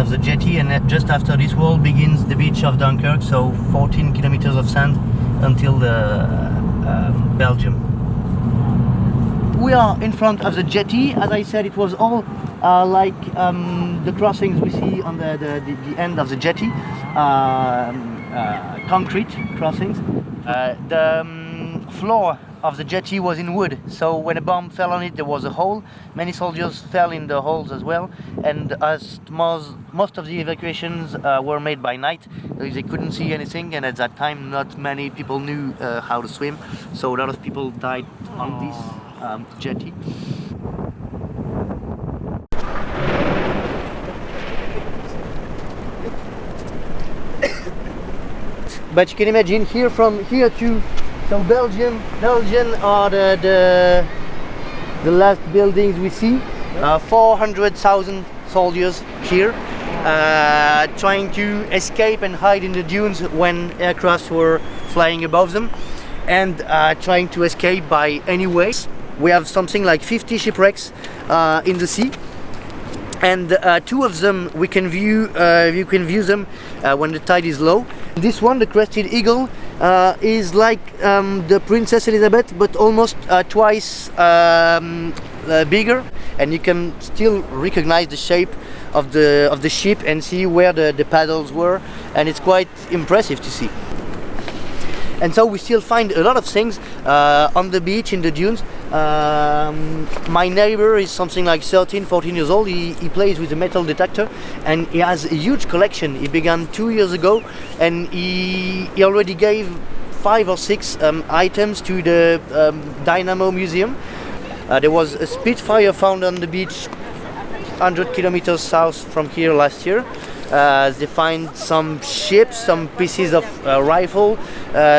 of the jetty, and just after this wall begins the beach of Dunkirk, so 14 kilometers of sand until the Belgium. We are in front of the jetty. As I said, it was all like the crossings we see on the end of the jetty, concrete crossings. The floor of the jetty was in wood, so when a bomb fell on it there was a hole. Many soldiers fell in the holes as well, and as most of the evacuations were made by night, they couldn't see anything, and at that time not many people knew how to swim, so a lot of people died on this jetty. But you can imagine here, from here to Belgium are the last buildings we see. 400,000 soldiers here, trying to escape and hide in the dunes when aircrafts were flying above them, and trying to escape by any way. We have something like 50 shipwrecks in the sea, and two of them you can view them when the tide is low. This one, the crested eagle, is like the Princess Elizabeth, but almost twice bigger, and you can still recognize the shape of the ship and see where the paddles were, and it's quite impressive to see. And so we still find a lot of things on the beach, in the dunes. My neighbor is something like 13-14 years old. He plays with a metal detector, and he has a huge collection. He began 2 years ago, and he already gave 5 or 6 items to the Dynamo Museum. There was a Spitfire found on the beach 100 kilometers south from here last year. They find some ships, some pieces of rifle,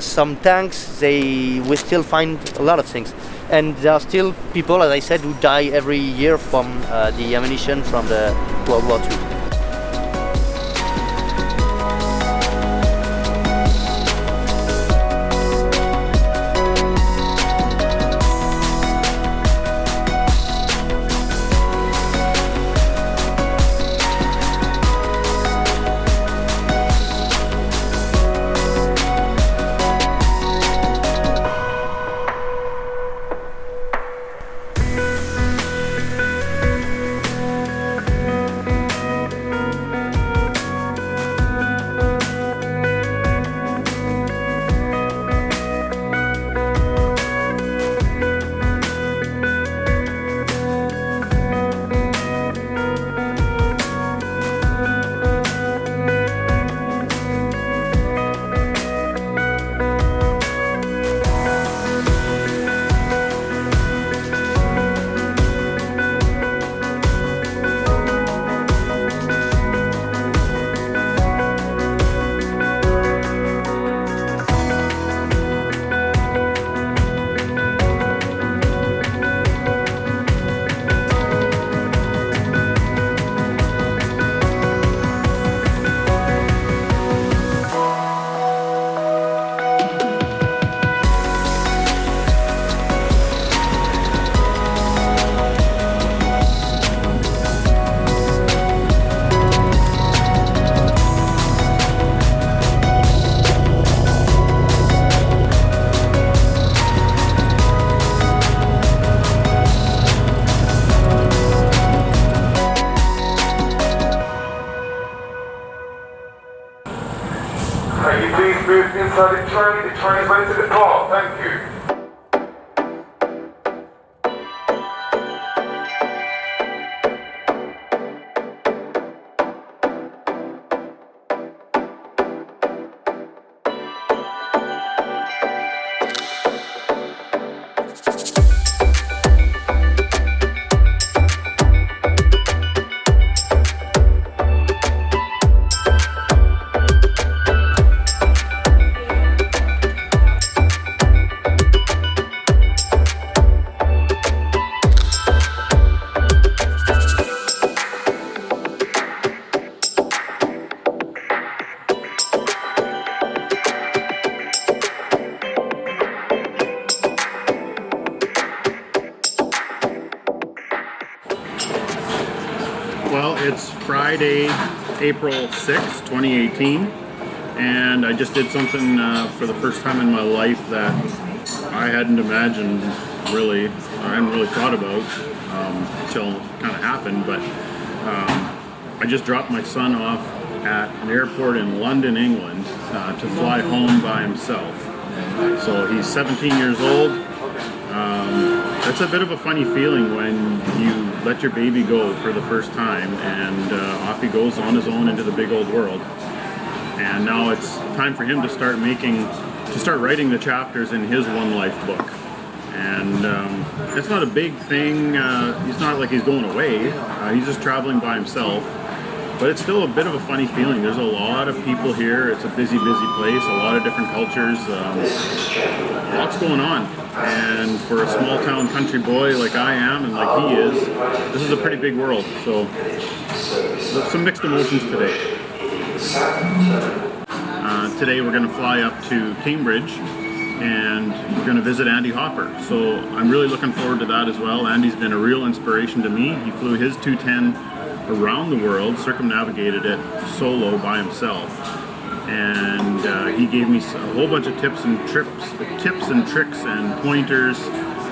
some tanks. We still find a lot of things, and there are still people, as I said, who die every year from the ammunition from the World War II. Can you please move inside the train? The train is ready to depart. Thank you. Friday, April 6th, 2018, and I just did something for the first time in my life that I hadn't imagined really, I hadn't really thought about until it kind of happened, but I just dropped my son off at an airport in London, England, to fly home by himself. So he's 17 years old. It's a bit of a funny feeling when you let your baby go for the first time, and off he goes on his own into the big old world. And now it's time for him to start writing the chapters in his one life book. And it's not a big thing. He's not like he's going away. He's just traveling by himself. But it's still a bit of a funny feeling. There's a lot of people here. It's a busy, busy place. A lot of different cultures. Lots going on. And for a small town country boy like I am and like he is, this is a pretty big world. So some mixed emotions today. Today we're going to fly up to Cambridge and we're going to visit Andy Hopper. So I'm really looking forward to that as well. Andy's been a real inspiration to me. He flew his 210 around the world, circumnavigated it solo by himself, and he gave me a whole bunch of tips and tricks and pointers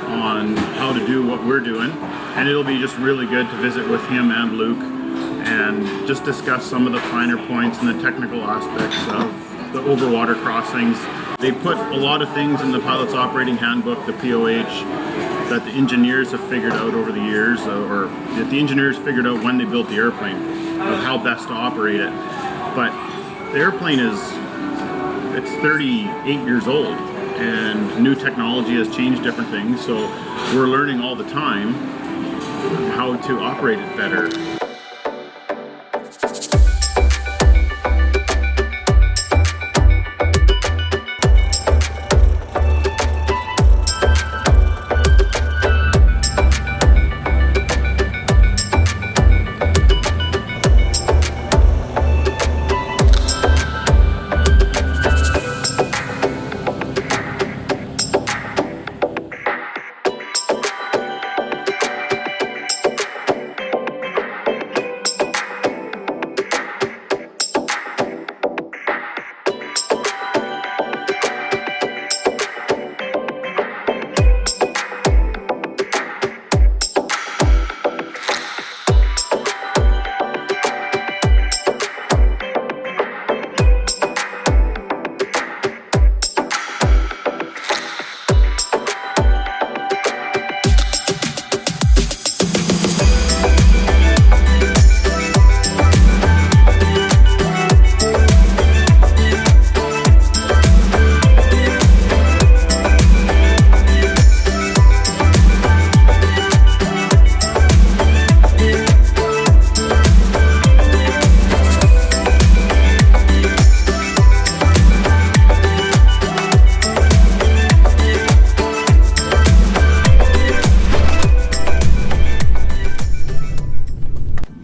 on how to do what we're doing. And it'll be just really good to visit with him and Luke and just discuss some of the finer points and the technical aspects of the overwater crossings. They put a lot of things in the Pilot's Operating Handbook, the POH, that the engineers have figured out over the years, or that the engineers figured out when they built the airplane, of how best to operate it. But the airplane it's 38 years old, and new technology has changed different things, so we're learning all the time how to operate it better.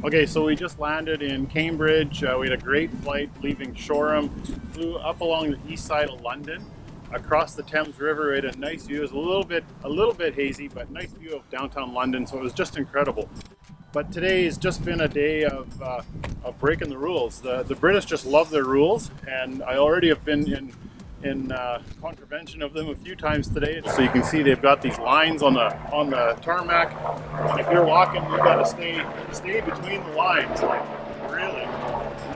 Okay, so we just landed in Cambridge. We had a great flight leaving Shoreham, flew up along the east side of London, across the Thames River. We had a nice view. It was a little bit hazy, but nice view of downtown London, so it was just incredible. But today has just been a day of breaking the rules. The British just love their rules, and I already have been in contravention of them a few times today. So you can see they've got these lines on the tarmac, and if you're walking, you got to stay between the lines. Like, really? In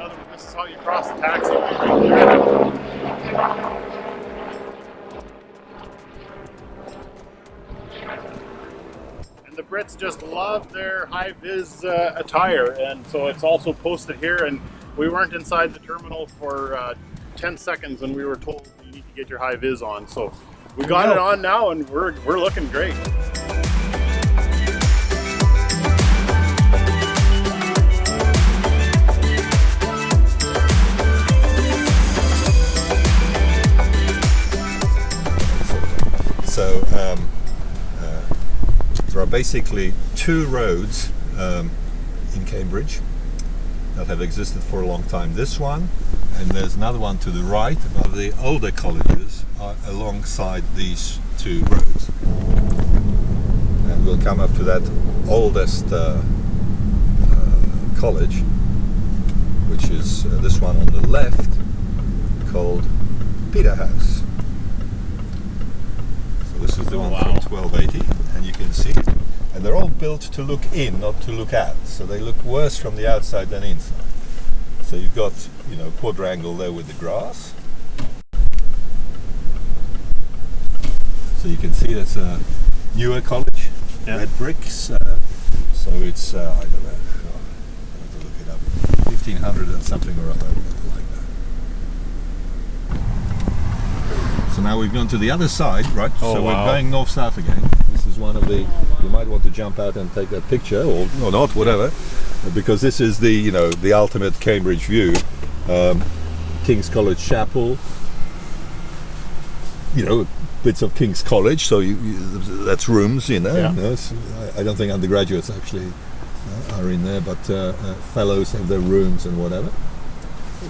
other words, this is how you cross the taxiway right there. And the Brits just love their high-vis attire, and so it's also posted here. And we weren't inside the terminal for 10 seconds and we were told you need to get your high vis on, so we got it on now and we're looking great. So there are basically two roads in Cambridge that have existed for a long time. This one, and there's another one to the right. Of the older colleges are alongside these two roads. And we'll come up to that oldest college which is this one on the left, called Peterhouse. So this is the one from 1280, and you can see, and they're all built to look in, not to look at. So they look worse from the outside than inside. So you've got, you know, quadrangle there with the grass. So you can see that's a newer college, red bricks. So it's I don't know. I have to look it up. 1500 and something or other, like that. So now we've gone to the other side, right? So we're going north-south again. This is one of the. You might want to jump out and take that picture, or not, whatever, because this is the, you know, the ultimate Cambridge view. King's College Chapel. You know, bits of King's College, so that's rooms, you know. Yeah. You know, I don't think undergraduates actually are in there, but fellows have their rooms and whatever.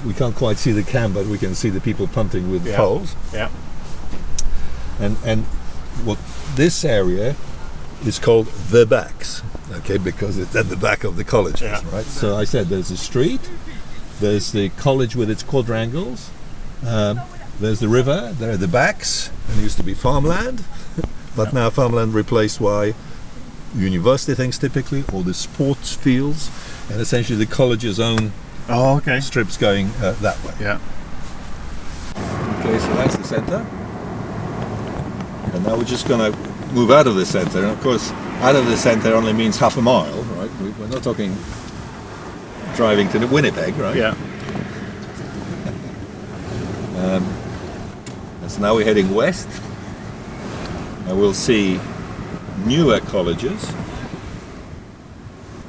We can't quite see the cam, but we can see the people punting with poles. Yeah. And what this area is called the backs, okay, because it's at the back of the colleges, right? So I said there's a street, there's the college with its quadrangles, there's the river, there are the backs, and it used to be farmland, but now farmland replaced by university things typically, or the sports fields, and essentially the college's own strips going that way. Yeah. Okay, so that's the centre. And now we're just going to move out of the centre, and of course out of the centre only means half a mile, right? We're not talking driving to Winnipeg, right? Yeah. And so now we're heading west, and we'll see newer colleges,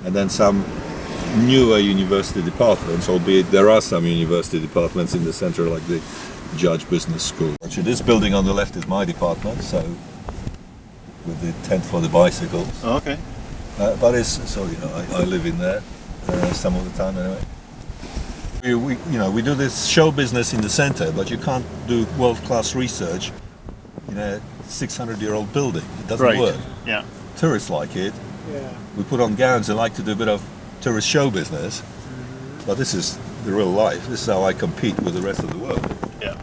and then some newer university departments, albeit there are some university departments in the centre, like the Judge Business School. Actually, this building on the left is my department, so with the tent for the bicycles. Oh, okay. But it's, so, you know, I live in there some of the time anyway. We do this show business in the centre, but you can't do world-class research in a 600-year-old building. It doesn't work. Yeah. Tourists like it. Yeah. We put on gowns and like to do a bit of tourist show business, but this is the real life. This is how I compete with the rest of the world. Yeah.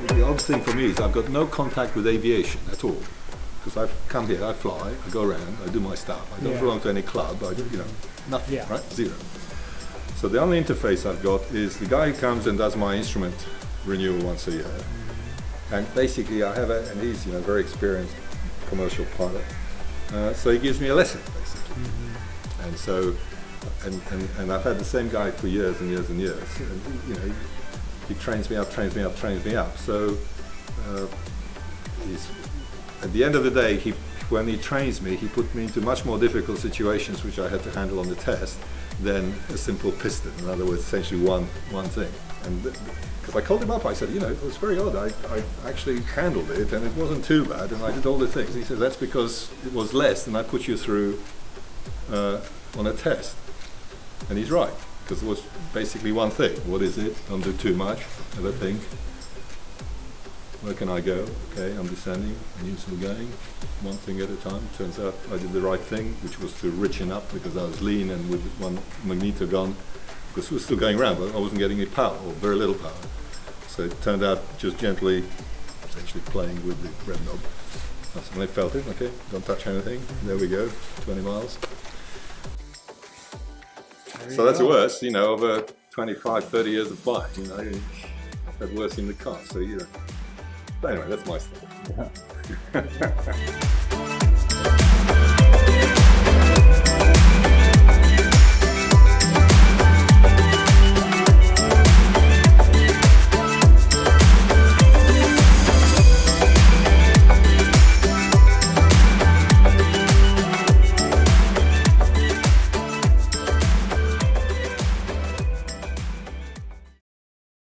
The odd thing for me is I've got no contact with aviation at all, because I've come here, I fly, I go around, I do my stuff. I don't belong to any club. I do, you know, nothing, right? Zero. So the only interface I've got is the guy who comes and does my instrument renewal once a year, and basically I have and he's, you know, very experienced commercial pilot, so he gives me a lesson basically, and so and I've had the same guy for years and years and years, and, you know. He trains me up. So at the end of the day, when he trains me, he put me into much more difficult situations which I had to handle on the test than a simple piston. In other words, essentially one thing. And because I called him up, I said, you know, it was very odd. I actually handled it, and it wasn't too bad, and I did all the things. He said, that's because it was less than I put you through on a test. And he's right. Because it was basically one thing. What is it? Don't do too much. Have a think. Where can I go? Okay, I'm descending. I'm still going. One thing at a time. Turns out I did the right thing, which was to richen up because I was lean and with one magneto gun, because it was still going around, but I wasn't getting any power, or very little power. So it turned out just gently, essentially playing with the red knob. That's when I felt it. Okay, don't touch anything. There we go. 20 miles. So that's worse, you know, over 25, 30 years of flying, you know, I've had worse in the car, so, you know. But anyway, that's my stuff.